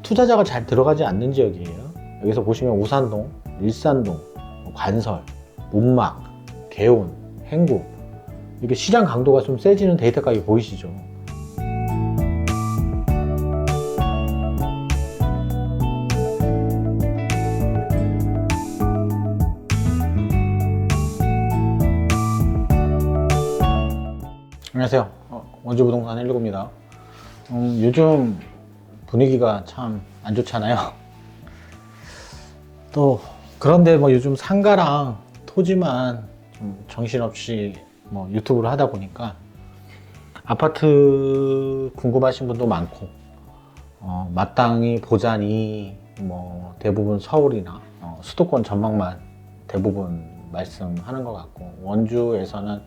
투자자가 잘 들어가지 않는 지역이에요. 여기서 보시면 우산동, 일산동, 관설, 문막, 개운, 행구, 이렇게 시장 강도가 좀 세지는 데이터 가격이 보이시죠? 안녕하세요. 원주부동산 119입니다. 요즘 분위기가 참 안 좋잖아요. 또 그런데 뭐 요즘 상가랑 토지만 좀 정신없이 뭐 유튜브를 하다 보니까 아파트 궁금하신 분도 많고, 마땅히 보자니 뭐 대부분 서울이나 수도권 전망만 대부분 말씀하는 것 같고, 원주에서는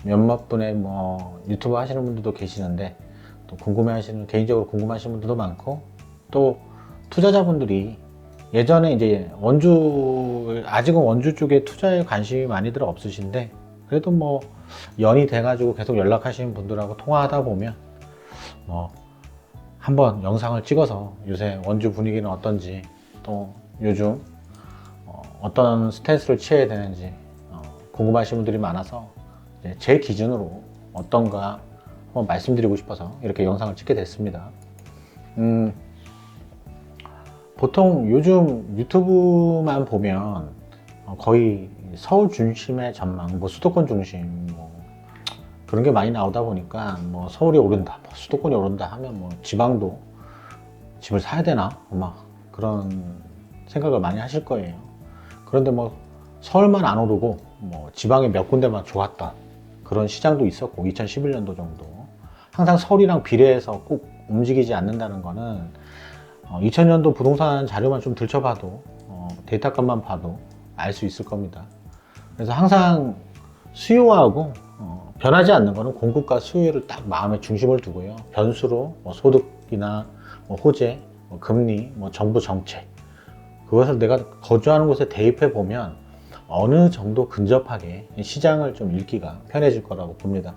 몇몇 분의 뭐 유튜브 하시는 분들도 계시는데, 또 개인적으로 궁금하시는 분들도 많고, 또 투자자분들이 예전에 이제 아직은 원주 쪽에 투자에 관심이 많이들 없으신데, 그래도 뭐 연이 돼가지고 계속 연락하시는 분들하고 통화하다 보면 뭐 한번 영상을 찍어서 요새 원주 분위기는 어떤지, 또 요즘 어떤 스탠스를 취해야 되는지 궁금하신 분들이 많아서 제 기준으로 어떤가 한번 말씀드리고 싶어서 이렇게 영상을 찍게 됐습니다. 보통 요즘 유튜브만 보면 거의 서울 중심의 전망, 뭐 수도권 중심, 뭐 그런 게 많이 나오다 보니까 뭐 서울이 오른다, 뭐 수도권이 오른다 하면 뭐 지방도 집을 사야 되나? 막 그런 생각을 많이 하실 거예요. 그런데 뭐 서울만 안 오르고 뭐 지방에 몇 군데만 좋았던 그런 시장도 있었고, 2011년도 정도. 항상 서울이랑 비례해서 꼭 움직이지 않는다는 거는 2000년도 부동산 자료만 좀 들춰봐도 데이터값만 봐도 알 수 있을 겁니다. 그래서 항상 수요하고 변하지 않는 거는 공급과 수요를 딱 마음의 중심을 두고요. 변수로 뭐 소득이나 뭐 호재, 뭐 금리, 뭐 정부 정책, 그것을 내가 거주하는 곳에 대입해 보면 어느 정도 근접하게 시장을 좀 읽기가 편해질 거라고 봅니다.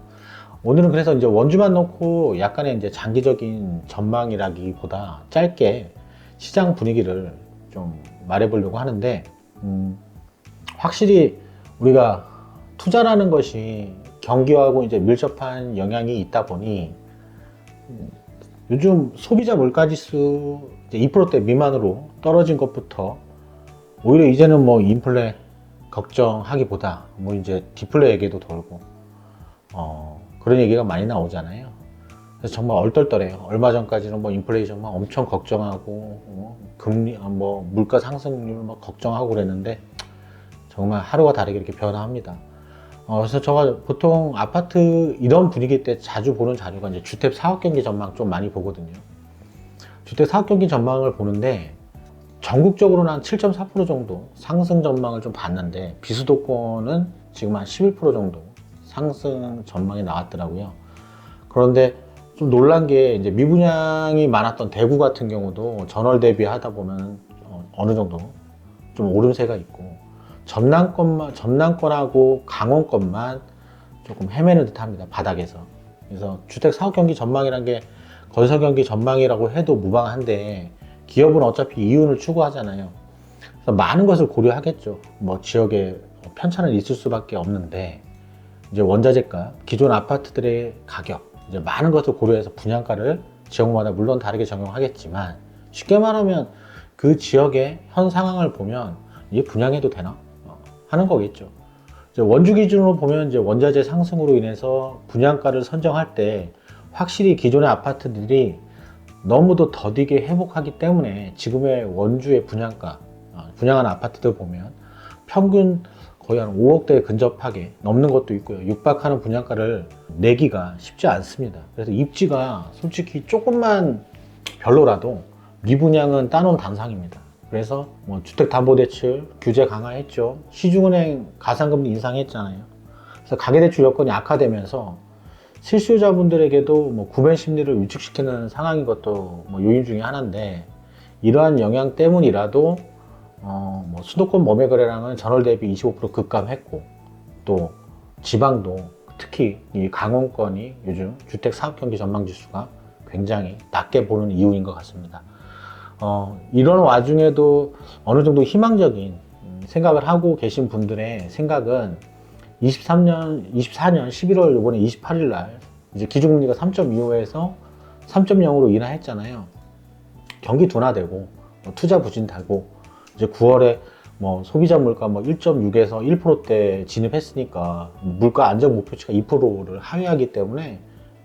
오늘은 그래서 이제 원주만 놓고 약간의 이제 장기적인 전망이라기보다 짧게 시장 분위기를 좀 말해보려고 하는데, 확실히 우리가 투자라는 것이 경기하고 이제 밀접한 영향이 있다 보니 요즘 소비자 물가지수 2%대 미만으로 떨어진 것부터 오히려 이제는 뭐 인플레 걱정하기보다 뭐 이제 디플레 얘기도 돌고 그런 얘기가 많이 나오잖아요. 그래서 정말 얼떨떨해요. 얼마 전까지는 뭐 인플레이션 막 엄청 걱정하고 금리 뭐 물가 상승률 막 걱정하고 그랬는데 정말 하루가 다르게 이렇게 변화합니다. 그래서 제가 보통 아파트 이런 분위기 때 자주 보는 자료가 이제 주택 사업 경기 전망 좀 많이 보거든요. 주택 사업 경기 전망을 보는데 전국적으로는 한 7.4% 정도 상승 전망을 좀 봤는데, 비수도권은 지금 한 11% 정도 상승 전망이 나왔더라고요. 그런데 좀 놀란 게 이제 미분양이 많았던 대구 같은 경우도 전월 대비하다 보면 어느 정도 좀 오름세가 있고, 전남권하고 강원권만 조금 헤매는 듯 합니다, 바닥에서. 그래서 주택 사업 경기 전망이란 게 건설 경기 전망이라고 해도 무방한데, 기업은 어차피 이윤을 추구하잖아요. 그래서 많은 것을 고려하겠죠. 뭐 지역에 편차는 있을 수밖에 없는데, 이제 원자재값, 기존 아파트들의 가격, 이제 많은 것을 고려해서 분양가를 지역마다 물론 다르게 적용하겠지만, 쉽게 말하면 그 지역의 현 상황을 보면 이게 분양해도 되나? 하는 거겠죠. 이제 원주 기준으로 보면 이제 원자재 상승으로 인해서 분양가를 선정할 때 확실히 기존의 아파트들이 너무도 더디게 회복하기 때문에 지금의 원주의 분양가, 분양한 아파트들 보면 평균 거의 한 5억대에 근접하게 넘는 것도 있고요. 육박하는 분양가를 내기가 쉽지 않습니다. 그래서 입지가 솔직히 조금만 별로라도 미분양은 따놓은 단상입니다. 그래서 뭐 주택담보대출 규제 강화했죠. 시중은행 가산금리 인상했잖아요. 그래서 가계대출 여건이 악화되면서 실수요자분들에게도 뭐 구매 심리를 위축시키는 상황인 것도 뭐 요인 중에 하나인데, 이러한 영향 때문이라도 뭐 수도권 매매거래량은 전월 대비 25% 급감했고, 또 지방도 특히 이 강원권이 요즘 주택 사업 경기 전망 지수가 굉장히 낮게 보는 이유인 것 같습니다. 이런 와중에도 어느 정도 희망적인 생각을 하고 계신 분들의 생각은 24년 11월 이번에 28일 날 이제 기준금리가 3.25에서 3.0으로 인하했잖아요. 경기 둔화되고 투자 부진되고 이제 9월에 뭐 소비자 물가 뭐 1.6에서 1%대 진입했으니까 물가 안정 목표치가 2%를 하회하기 때문에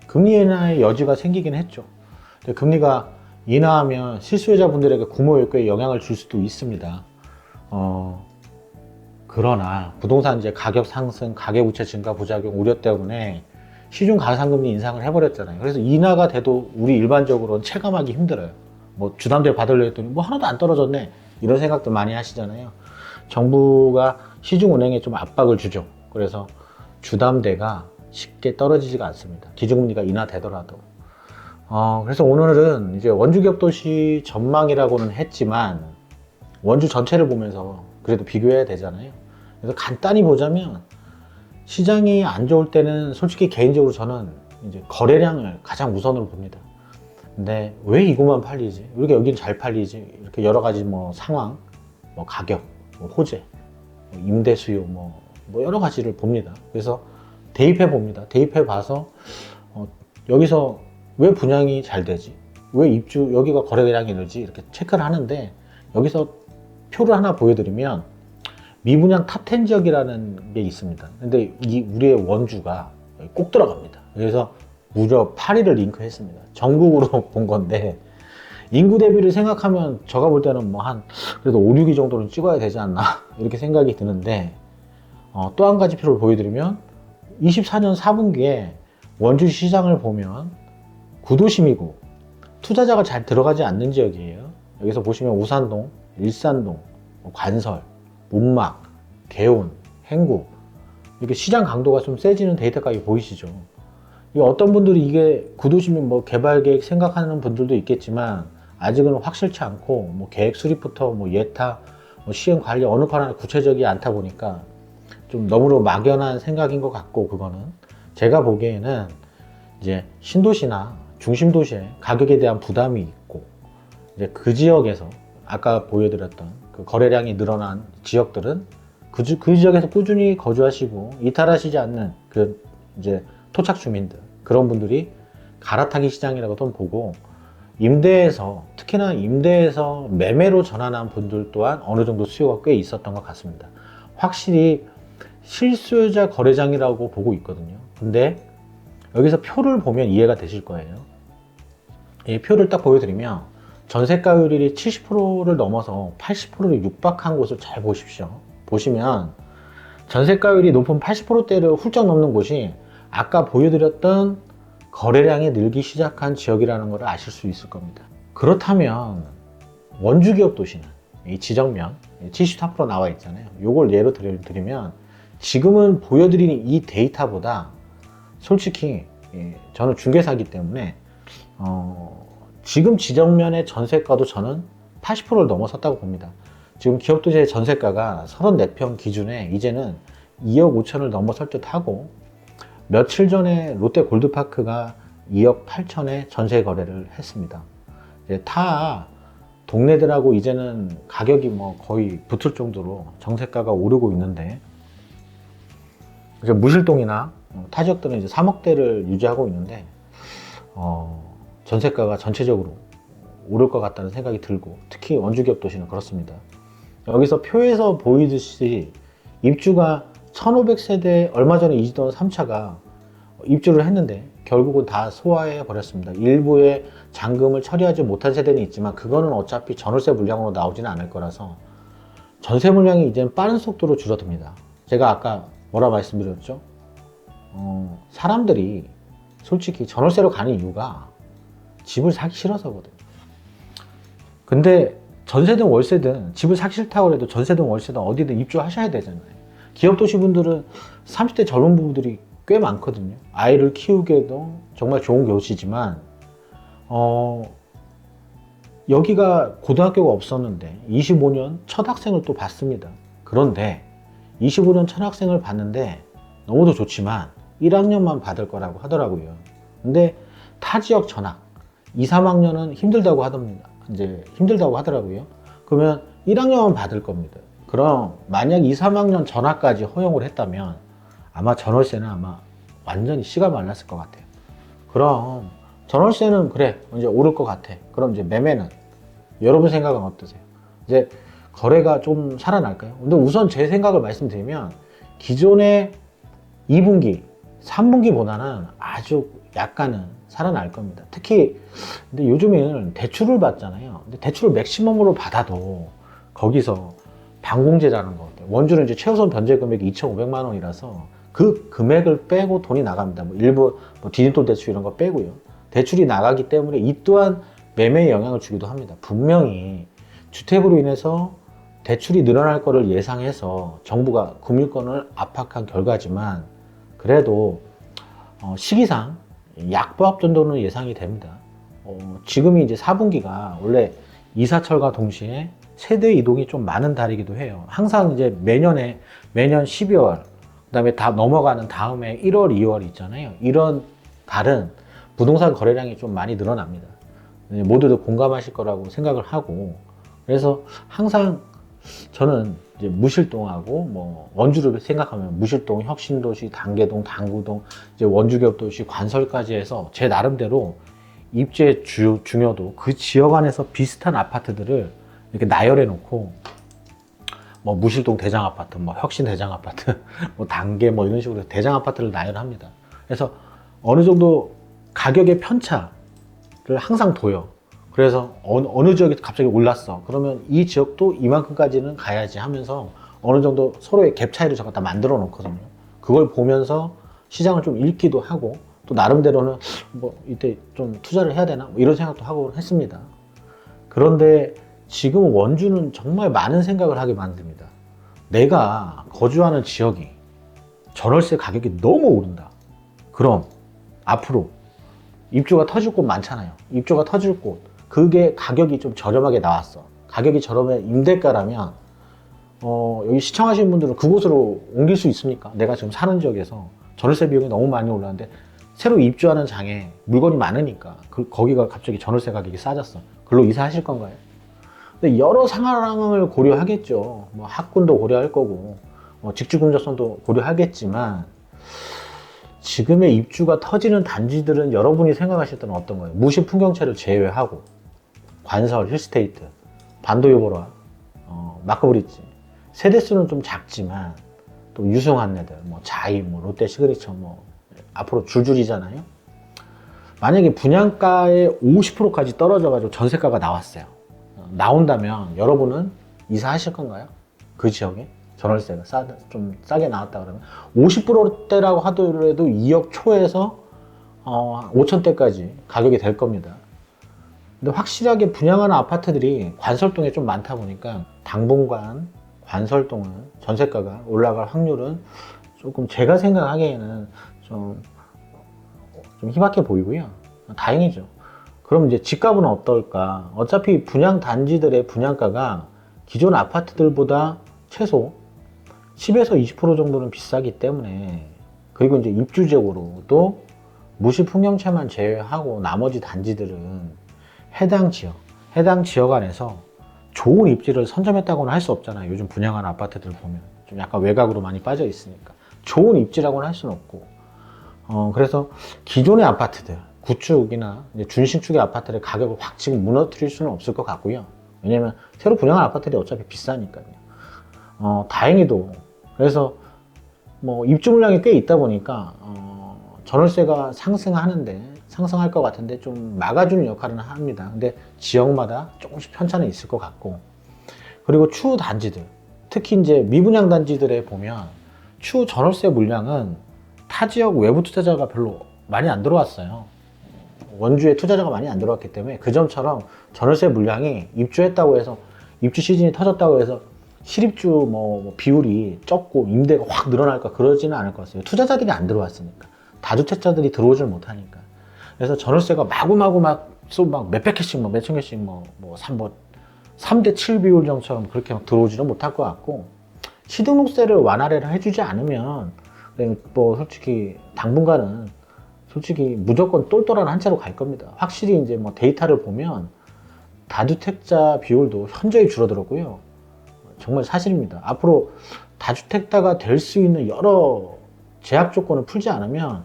금리 인하의 여지가 생기긴 했죠. 근데 금리가 인하하면 실수요자분들에게 구매욕에 영향을 줄 수도 있습니다. 그러나 부동산 이제 가격 상승, 가계부채 증가 부작용 우려 때문에 시중 가상금리 인상을 해버렸잖아요. 그래서 인하가 돼도 우리 일반적으로는 체감하기 힘들어요. 뭐 주담대 받으려 했더니 뭐 하나도 안 떨어졌네, 이런 생각도 많이 하시잖아요. 정부가 시중은행에 좀 압박을 주죠. 그래서 주담대가 쉽게 떨어지지가 않습니다. 기준금리가 인하되더라도. 그래서 오늘은 이제 원주기업 도시 전망이라고는 했지만 원주 전체를 보면서 그래도 비교해야 되잖아요. 그래서 간단히 보자면 시장이 안 좋을 때는 솔직히 개인적으로 저는 이제 거래량을 가장 우선으로 봅니다. 근데 왜 이것만 팔리지? 왜 이렇게 여기는 잘 팔리지? 이렇게 여러 가지 뭐 상황, 뭐 가격, 뭐 호재, 뭐 임대 수요, 뭐 여러 가지를 봅니다. 그래서 대입해 봅니다. 대입해 봐서 여기서 왜 분양이 잘 되지? 왜 입주, 여기가 거래량이 늘지? 이렇게 체크를 하는데 여기서 표를 하나 보여드리면 미분양 탑10 지역이라는 게 있습니다. 근데 우리의 원주가 꼭 들어갑니다. 그래서 무려 8위를 링크했습니다. 전국으로 본 건데 인구 대비를 생각하면 제가 볼 때는 뭐 그래도 5, 6위 정도는 찍어야 되지 않나 이렇게 생각이 드는데 또 한 가지 표를 보여드리면 24년 4분기에 원주 시장을 보면 구도심이고 투자자가 잘 들어가지 않는 지역이에요. 여기서 보시면 우산동, 일산동, 관설, 문막, 개운, 행구, 이렇게 시장 강도가 좀 세지는 데이터값이 보이시죠? 어떤 분들이 이게 구도심이 뭐 개발 계획 생각하는 분들도 있겠지만 아직은 확실치 않고 뭐 계획 수립부터 뭐 예타, 뭐 시행 관리 어느 거 하나 구체적이 않다 보니까 좀 너무나 막연한 생각인 것 같고, 그거는 제가 보기에는 이제 신도시나 중심 도시에 가격에 대한 부담이 있고 이제 그 지역에서 아까 보여드렸던 그 거래량이 늘어난 지역들은 그 지역에서 꾸준히 거주하시고 이탈하시지 않는 그 이제 토착 주민들, 그런 분들이 갈아타기 시장이라고 좀 보고, 임대에서 특히나 임대에서 매매로 전환한 분들 또한 어느 정도 수요가 꽤 있었던 것 같습니다. 확실히 실수요자 거래장이라고 보고 있거든요. 근데 여기서 표를 보면 이해가 되실 거예요. 이 표를 딱 보여드리면 전세가율이 70%를 넘어서 80%를 육박한 곳을 잘 보십시오. 보시면 전세가율이 높은 80%대를 훌쩍 넘는 곳이 아까 보여드렸던 거래량이 늘기 시작한 지역이라는 걸 아실 수 있을 겁니다. 그렇다면 원주기업 도시는 이 지정면 74% 나와 있잖아요. 이걸 예로 드리면 지금은 보여드리는 이 데이터보다 솔직히 저는 중개사이기 때문에 지금 지정면의 전세가도 저는 80%를 넘어섰다고 봅니다. 지금 기업도시의 전세가가 34평 기준에 이제는 2억 5천을 넘어설 듯 하고, 며칠 전에 롯데 골드파크가 2억 8천에 전세 거래를 했습니다. 이제 타 동네들하고 이제는 가격이 뭐 거의 붙을 정도로 정세가가 오르고 있는데, 무실동이나 타 지역들은 이제 3억대를 유지하고 있는데 전세가가 전체적으로 오를 것 같다는 생각이 들고, 특히 원주기업 도시는 그렇습니다. 여기서 표에서 보이듯이 입주가 1500세대, 얼마 전에 이지던 3차가 입주를 했는데 결국은 다 소화해 버렸습니다. 일부의 잔금을 처리하지 못한 세대는 있지만 그거는 어차피 전월세 물량으로 나오지는 않을 거라서 전세 물량이 이제는 빠른 속도로 줄어듭니다. 제가 아까 뭐라 말씀드렸죠? 사람들이 솔직히 전월세로 가는 이유가 집을 사기 싫어서거든요. 근데 전세든 월세든 집을 사기 싫다고 해도 전세든 월세든 어디든 입주하셔야 되잖아요. 기업도시분들은 30대 젊은 부부들이 꽤 많거든요. 아이를 키우기에도 정말 좋은 곳이지만 여기가 고등학교가 없었는데 25년 첫 학생을 또 받습니다. 그런데 25년 첫 학생을 받는데 너무도 좋지만 1학년만 받을 거라고 하더라고요. 근데 타 지역 전학 2, 3학년은 힘들다고 하답니다. 이제 힘들다고 하더라고요. 그러면 1학년은 받을 겁니다. 그럼 만약 2, 3학년 전화까지 허용을 했다면 아마 전월세는 아마 완전히 씨가 말랐을 것 같아요. 그럼 전월세는 그래 이제 오를 것 같아. 그럼 이제 매매는 여러분 생각은 어떠세요? 이제 거래가 좀 살아날까요? 근데 우선 제 생각을 말씀드리면 기존의 2분기, 3분기보다는 아주 약간은 살아날 겁니다. 특히 근데 요즘에는 대출을 받잖아요. 근데 대출을 맥시멈으로 받아도 거기서 반공제라는 거 같아요. 원주는 이제 최우선 변제 금액이 2,500만 원이라서 그 금액을 빼고 돈이 나갑니다. 뭐 일부 디딤돌 대출 이런 거 빼고요. 대출이 나가기 때문에 이 또한 매매에 영향을 주기도 합니다. 분명히 주택으로 인해서 대출이 늘어날 거를 예상해서 정부가 금융권을 압박한 결과지만 그래도 시기상 약보합 정도는 예상이 됩니다. 지금이 이제 4분기가 원래 이사철과 동시에 세대 이동이 좀 많은 달이기도 해요. 항상 이제 매년 12월, 그다음에 다 넘어가는 다음에 1월, 2월 있잖아요. 이런 달은 부동산 거래량이 좀 많이 늘어납니다. 모두들 공감하실 거라고 생각을 하고, 그래서 항상 저는 이제 무실동하고 뭐 원주를 생각하면 무실동, 혁신도시, 단계동, 당구동, 이제 원주겹도시, 관설까지 해서 제 나름대로 입지의 중요도 그 지역 안에서 비슷한 아파트들을 이렇게 나열해 놓고 뭐 무실동 대장 아파트, 뭐 혁신 대장 아파트, 뭐 단계 뭐 이런 식으로 대장 아파트를 나열합니다. 그래서 어느 정도 가격의 편차를 항상 둬요. 그래서 어느 지역이 갑자기 올랐어. 그러면 이 지역도 이만큼까지는 가야지 하면서 어느 정도 서로의 갭 차이를 갖다 만들어 놓거든요. 그걸 보면서 시장을 좀 읽기도 하고 또 나름대로는 뭐 이때 좀 투자를 해야 되나 뭐 이런 생각도 하고 했습니다. 그런데 지금 원주는 정말 많은 생각을 하게 만듭니다. 내가 거주하는 지역이 전월세 가격이 너무 오른다. 그럼 앞으로 입주가 터질 곳 많잖아요. 입주가 터질 곳. 그게 가격이 좀 저렴하게 나왔어. 가격이 저렴해 임대가라면 여기 시청하시는 분들은 그곳으로 옮길 수 있습니까? 내가 지금 사는 지역에서 전월세 비용이 너무 많이 올랐는데 새로 입주하는 장에 물건이 많으니까 거기가 갑자기 전월세 가격이 싸졌어. 그걸로 이사하실 건가요? 근데 여러 상황을 고려하겠죠. 뭐 학군도 고려할 거고 직주 근접성도 고려하겠지만 지금의 입주가 터지는 단지들은 여러분이 생각하실 때는 어떤 거예요? 무시 풍경채를 제외하고 관설, 힐스테이트, 반도요보라, 마크브리지 세대수는 좀 작지만 또 유승한 애들, 뭐 자이, 뭐 롯데 시그니처 뭐 앞으로 줄줄이잖아요. 만약에 분양가의 50%까지 떨어져가지고 전세가가 나왔어요. 나온다면 여러분은 이사하실 건가요? 그 지역에 전월세가 좀 싸게 나왔다 그러면 50%대라고 하더라도 2억 초에서 5천대까지 가격이 될 겁니다. 근데 확실하게 분양하는 아파트들이 관설동에 좀 많다 보니까 당분간 관설동은 전세가가 올라갈 확률은 조금 제가 생각하기에는 좀 희박해 보이고요. 다행이죠. 그럼 이제 집값은 어떨까? 어차피 분양 단지들의 분양가가 기존 아파트들보다 최소 10에서 20% 정도는 비싸기 때문에 그리고 이제 입주 지역으로도 무시 풍경채만 제외하고 나머지 단지들은 해당 지역 안에서 좋은 입지를 선점했다고는 할 수 없잖아요. 요즘 분양하는 아파트들 보면 좀 약간 외곽으로 많이 빠져 있으니까 좋은 입지라고는 할 수는 없고 그래서 기존의 아파트들 구축이나 이제 준신축의 아파트의 가격을 확 지금 무너뜨릴 수는 없을 것 같고요. 왜냐면 새로 분양한 아파트들이 어차피 비싸니까요. 다행히도 그래서 뭐 입주 물량이 꽤 있다 보니까 전월세가 상승할 것 같은데 좀 막아주는 역할은 합니다. 근데 지역마다 조금씩 편차는 있을 것 같고 그리고 추후 단지들 특히 이제 미분양 단지들에 보면 추후 전월세 물량은 타 지역 외부 투자자가 별로 많이 안 들어왔어요. 원주에 투자자가 많이 안 들어왔기 때문에 그 점처럼 전월세 물량이 입주했다고 해서 입주 시즌이 터졌다고 해서 실입주 뭐 비율이 적고 임대가 확 늘어날까 그러지는 않을 것 같아요. 투자자들이 안 들어왔으니까 다주택자들이 들어오질 못하니까. 그래서 전월세가 마구마구 막 몇백 개씩 몇천 개씩 3대 7 비율 정처럼 그렇게 막 들어오지는 못할 것 같고 시등록세를 완화를 해주지 않으면 뭐 솔직히 당분간은 솔직히 무조건 똘똘한 한 채로 갈 겁니다. 확실히 이제 뭐 데이터를 보면 다주택자 비율도 현저히 줄어들었고요. 정말 사실입니다. 앞으로 다주택자가 될 수 있는 여러 제약 조건을 풀지 않으면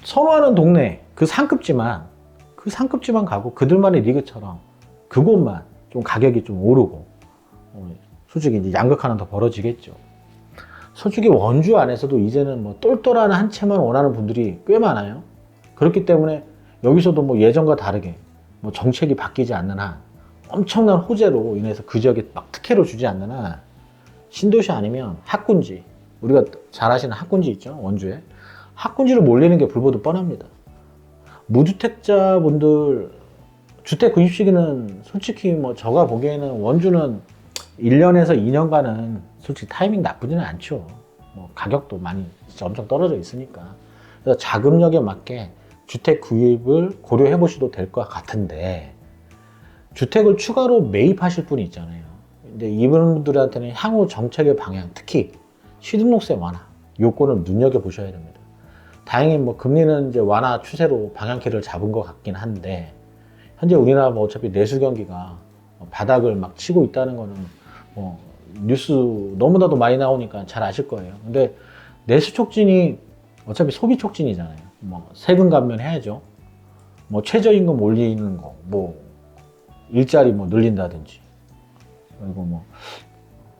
선호하는 동네 그 상급지만 가고 그들만의 리그처럼 그곳만 좀 가격이 좀 오르고 솔직히 이제 양극화는 더 벌어지겠죠. 솔직히 원주 안에서도 이제는 뭐 똘똘한 한 채만 원하는 분들이 꽤 많아요. 그렇기 때문에 여기서도 뭐 예전과 다르게 뭐 정책이 바뀌지 않는 한 엄청난 호재로 인해서 그 지역에 막 특혜를 주지 않는 한 신도시 아니면 학군지, 우리가 잘 아시는 학군지 있죠, 원주에. 학군지로 몰리는 게 불보듯 뻔합니다. 무주택자분들 주택 구입 시기는 솔직히 뭐 제가 보기에는 원주는 1년에서 2년간은 솔직히 타이밍 나쁘지는 않죠. 뭐 가격도 많이 진짜 엄청 떨어져 있으니까. 그래서 자금력에 맞게 주택 구입을 고려해 보셔도 될 것 같은데, 주택을 추가로 매입하실 분이 있잖아요. 근데 이분들한테는 향후 정책의 방향, 특히 취등록세 완화 요건을 눈여겨 보셔야 됩니다. 다행히 뭐 금리는 이제 완화 추세로 방향키를 잡은 것 같긴 한데, 현재 우리나라 뭐 어차피 내수 경기가 바닥을 막 치고 있다는 거는 뭐 뉴스 너무나도 많이 나오니까 잘 아실 거예요. 근데 내수 촉진이 어차피 소비 촉진이잖아요. 뭐 세금 감면해야죠. 뭐 최저임금 올리는 거, 뭐 일자리 뭐 늘린다든지, 그리고 뭐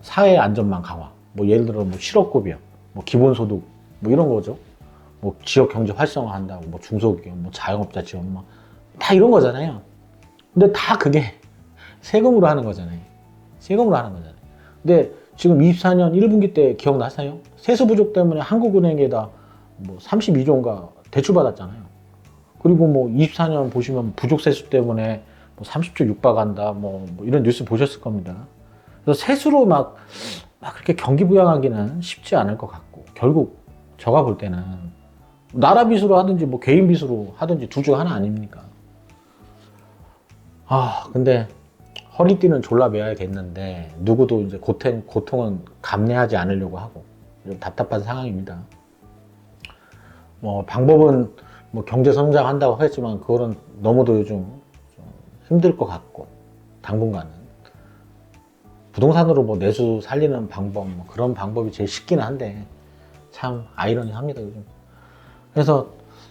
사회 안전망 강화, 뭐 예를 들어 뭐 실업급여, 뭐 기본소득, 뭐 이런 거죠. 뭐 지역 경제 활성화한다고, 뭐 중소기업, 뭐 자영업자 지원, 뭐 다 이런 거잖아요. 근데 다 그게 세금으로 하는 거잖아요. 세금으로 하는 거잖아요. 근데 지금 24년 1분기 때 기억나세요? 세수 부족 때문에 한국은행에다 뭐 32조인가 대출 받았잖아요. 그리고 뭐 24년 보시면 부족 세수 때문에 뭐 30조 육박한다, 뭐 이런 뉴스 보셨을 겁니다. 그래서 세수로 막 그렇게 경기 부양하기는 쉽지 않을 것 같고, 결국 제가 볼 때는 나라 빚으로 하든지 뭐 개인 빚으로 하든지 둘 중 하나 아닙니까? 근데 허리띠는 졸라 매야겠는데 누구도 이제 고통은 감내하지 않으려고 하고 좀 답답한 상황입니다. 뭐 방법은 뭐 경제 성장한다고 했지만 그거는 너무도 요즘 좀 힘들 것 같고, 당분간은 부동산으로 뭐 내수 살리는 방법, 뭐 그런 방법이 제일 쉽기는 한데 참 아이러니합니다 요즘. 그래서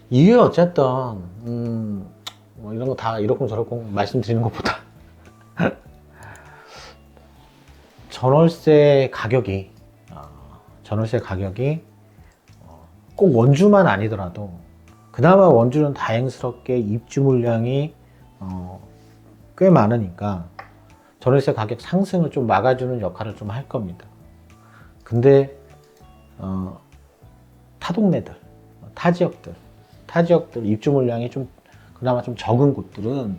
이게 어쨌든 뭐 이런 거 다 이러쿵저러쿵 말씀드리는 것보다 전월세 가격이 꼭 원주만 아니더라도, 그나마 원주는 다행스럽게 입주 물량이 꽤 많으니까 전월세 가격 상승을 좀 막아주는 역할을 좀 할 겁니다. 근데 타 동네들, 타 지역들 입주 물량이 좀 그나마 좀 적은 곳들은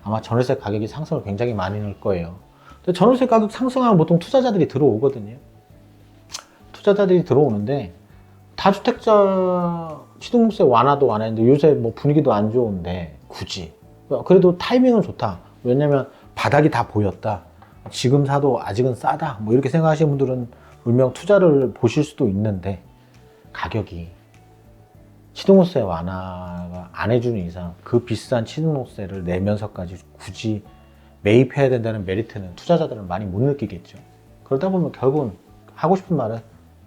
아마 전월세 가격이 상승을 굉장히 많이 할 거예요. 근데 전월세 가격 상승하면 보통 투자자들이 들어오거든요. 투자자들이 들어오는데, 다주택자 취등록세 완화도 완화했는데 요새 뭐 분위기도 안 좋은데 굳이, 그래도 타이밍은 좋다. 왜냐면 바닥이 다 보였다. 지금 사도 아직은 싸다. 뭐 이렇게 생각하시는 분들은 분명 투자를 보실 수도 있는데, 가격이 취등록세 완화가 안 해주는 이상 그 비싼 취등록세를 내면서까지 굳이 매입해야 된다는 메리트는 투자자들은 많이 못 느끼겠죠. 그러다 보면 결국은 하고 싶은 말은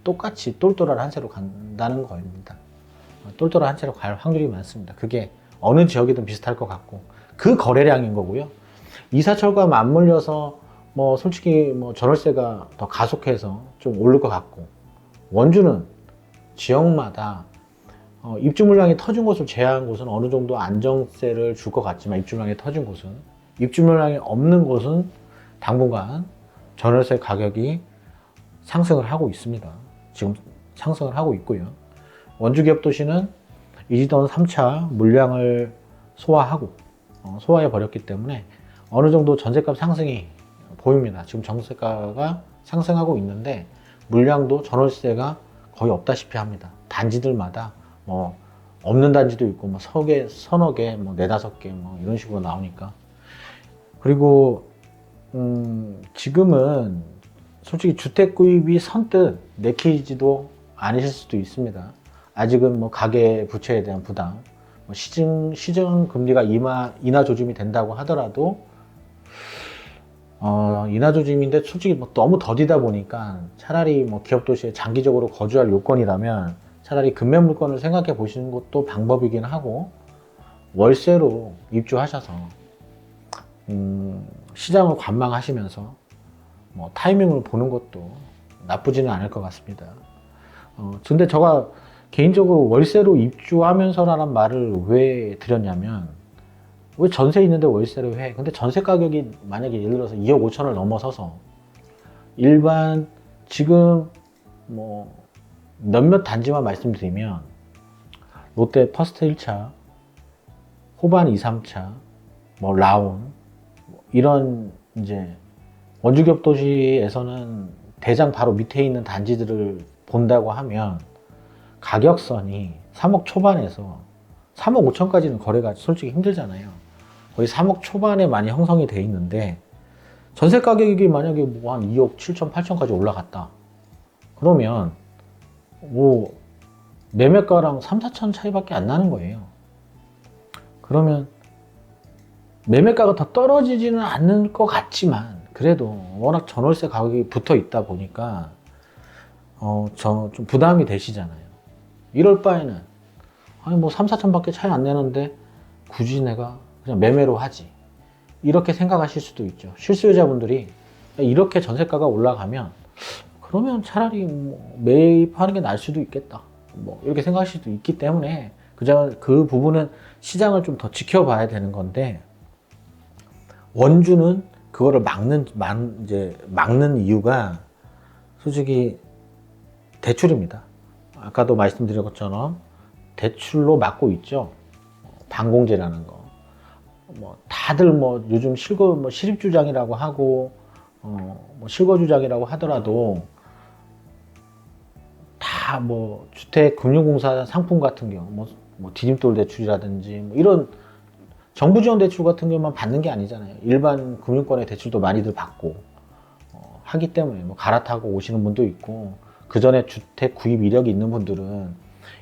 똑같이 똘똘한 한 채로 간다는 겁니다. 똘똘한 한 채로 갈 확률이 많습니다. 그게 어느 지역이든 비슷할 것 같고, 그 거래량인 거고요. 이사철과 맞물려서 뭐 솔직히 뭐 전월세가 더 가속해서 좀 오를 것 같고, 원주는 지역마다 입주 물량이 터진 곳을 제외한 곳은 어느 정도 안정세를 줄 것 같지만, 입주 물량이 터진 곳은, 입주 물량이 없는 곳은 당분간 전월세 가격이 상승을 하고 있습니다. 지금 상승을 하고 있고요. 원주 기업 도시는 이지던 3차 물량을 소화해 버렸기 때문에 어느 정도 전셋값 상승이 보입니다. 지금 전셋가가 상승하고 있는데 물량도 전월세가 거의 없다시피 합니다. 단지들마다 뭐 없는 단지도 있고, 뭐 서너 개, 뭐 4-5개 뭐 이런 식으로 나오니까. 그리고 지금은 솔직히 주택 구입이 선뜻 내키지도 않으실 수도 있습니다. 아직은 뭐 가계 부채에 대한 부담, 뭐 시중 금리가 인하 조짐이 된다고 하더라도 인하조짐인데 솔직히 뭐 너무 더디다 보니까 차라리 뭐 기업도시에 장기적으로 거주할 요건이라면 차라리 급매 물건을 생각해 보시는 것도 방법이긴 하고, 월세로 입주하셔서 시장을 관망하시면서 뭐 타이밍을 보는 것도 나쁘지는 않을 것 같습니다. 근데 제가 개인적으로 월세로 입주하면서라는 말을 왜 드렸냐면, 왜 전세 있는데 월세로 해? 근데 전세 가격이 만약에 예를 들어서 2억 5천을 넘어서서 일반 지금 뭐 몇몇 단지만 말씀드리면 롯데 퍼스트 1차, 호반 2, 3차, 뭐 라운 이런 이제 원주기업 도시에서는 대장 바로 밑에 있는 단지들을 본다고 하면 가격선이 3억 초반에서 3억 5천까지는 거래가 솔직히 힘들잖아요. 거의 3억 초반에 많이 형성이 돼 있는데, 전세 가격이 만약에 뭐 한 2억 7천, 8천까지 올라갔다. 그러면 뭐 매매가랑 3, 4천 차이밖에 안 나는 거예요. 그러면 매매가가 더 떨어지지는 않을 것 같지만 그래도 워낙 전월세 가격이 붙어 있다 보니까 좀 부담이 되시잖아요. 이럴 바에는 아니 뭐 3, 4천밖에 차이 안 내는데 굳이 내가 그냥 매매로 하지, 이렇게 생각하실 수도 있죠. 실수요자분들이 이렇게 전세가가 올라가면 그러면 차라리 뭐 매입하는 게 나을 수도 있겠다, 뭐 이렇게 생각하실 수도 있기 때문에 그 부분은 시장을 좀 더 지켜봐야 되는 건데, 원주는 그거를 막는 이유가 솔직히 대출입니다. 아까도 말씀드린 것처럼 대출로 막고 있죠. 반공제라는 거. 뭐 다들 뭐 요즘 실입주장이라고 하고 뭐 실거주장이라고 하더라도 다 뭐 주택금융공사 상품 같은 경우 뭐 디딤돌 대출이라든지 뭐 이런 정부 지원 대출 같은 경우만 받는 게 아니잖아요. 일반 금융권의 대출도 많이들 받고 하기 때문에 뭐 갈아타고 오시는 분도 있고, 그 전에 주택 구입 이력이 있는 분들은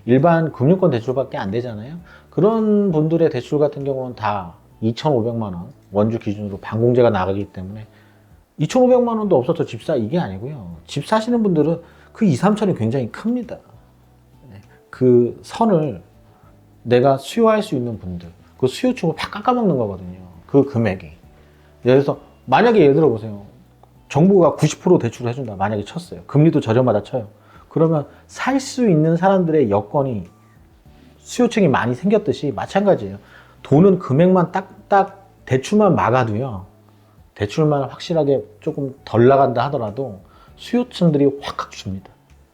일반 금융권 대출밖에 안 되잖아요. 그런 분들의 대출 같은 경우는 다 2,500만 원 원주 기준으로 반공제가 나가기 때문에 2,500만 원도 없어서 집 사, 이게 아니고요. 집 사시는 분들은 그 2, 3천이 굉장히 큽니다. 그 선을 내가 수요할 수 있는 분들, 그 수요층을 팍 깎아먹는 거거든요. 그 금액이. 그래서 만약에 예를 들어 보세요. 정부가 90% 대출을 해준다. 만약에 쳤어요. 금리도 저렴하다 쳐요. 그러면 살 수 있는 사람들의 여건이, 수요층이 많이 생겼듯이 마찬가지예요. 돈은 금액만 딱딱 대출만 막아도요. 대출만 확실하게 조금 덜 나간다 하더라도 수요층들이 확 줍니다.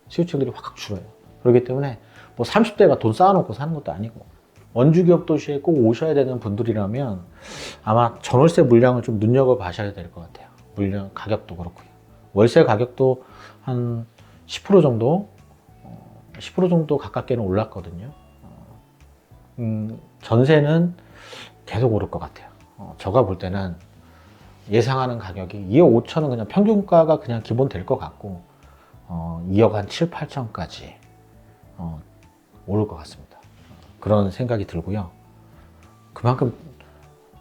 수요층들이 확 줄어요. 그렇기 때문에 뭐 30대가 돈 쌓아놓고 사는 것도 아니고, 원주기업 도시에 꼭 오셔야 되는 분들이라면 아마 전월세 물량을 좀 눈여겨봐셔야 될 것 같아요. 물량 가격도 그렇고요. 월세 가격도 한 10% 정도, 10% 정도 가깝게는 올랐거든요. 전세는 계속 오를 것 같아요. 제가 볼 때는 예상하는 가격이 2억 5천은 그냥 평균가가 그냥 기본 될 것 같고, 2억 한 7, 8천까지 오를 것 같습니다. 그런 생각이 들고요. 그만큼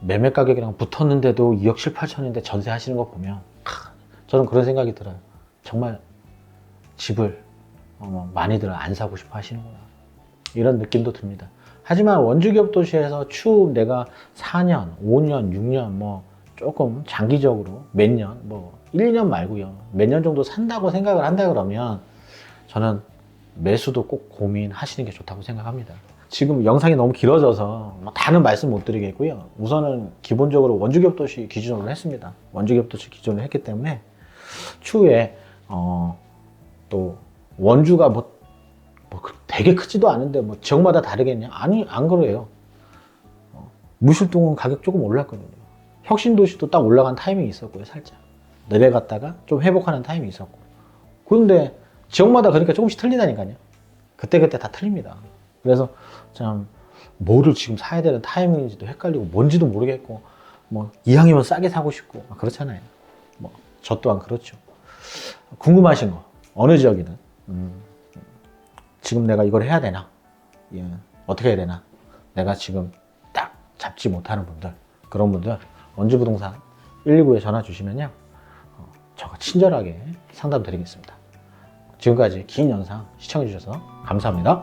매매 가격이랑 붙었는데도 2억 7, 8천인데 전세 하시는 거 보면 저는 그런 생각이 들어요. 정말 집을 많이들 안 사고 싶어 하시는구나, 이런 느낌도 듭니다. 하지만 원주기업 도시에서 추후 내가 4년, 5년, 6년 뭐 조금 장기적으로 몇 년, 뭐 1, 2년 말고요, 몇 년 정도 산다고 생각을 한다 그러면 저는 매수도 꼭 고민하시는 게 좋다고 생각합니다. 지금 영상이 너무 길어져서 다는 말씀 못 드리겠고요. 우선은 기본적으로 원주기업 도시 기준으로 했습니다. 원주기업 도시 기준으로 했기 때문에 추후에 또 원주가 뭐 되게 크지도 않은데 뭐 지역마다 다르겠냐? 아니, 안 그래요. 무실동은 가격 조금 올랐거든요. 혁신도시도 딱 올라간 타이밍이 있었고요. 살짝 내려갔다가 좀 회복하는 타이밍이 있었고. 그런데 지역마다 그러니까 조금씩 틀리다니까요. 그때그때 다 틀립니다. 그래서 참 뭐를 지금 사야 되는 타이밍인지도 헷갈리고 뭔지도 모르겠고, 뭐 이왕이면 싸게 사고 싶고 그렇잖아요. 뭐 저 또한 그렇죠. 궁금하신 거 어느 지역이든 지금 내가 이걸 해야 되나, 어떻게 해야 되나, 내가 지금 딱 잡지 못하는 분들, 그런 분들 원주부동산 119에 전화 주시면요. 저가 친절하게 상담 드리겠습니다. 지금까지 긴 영상 시청해 주셔서 감사합니다.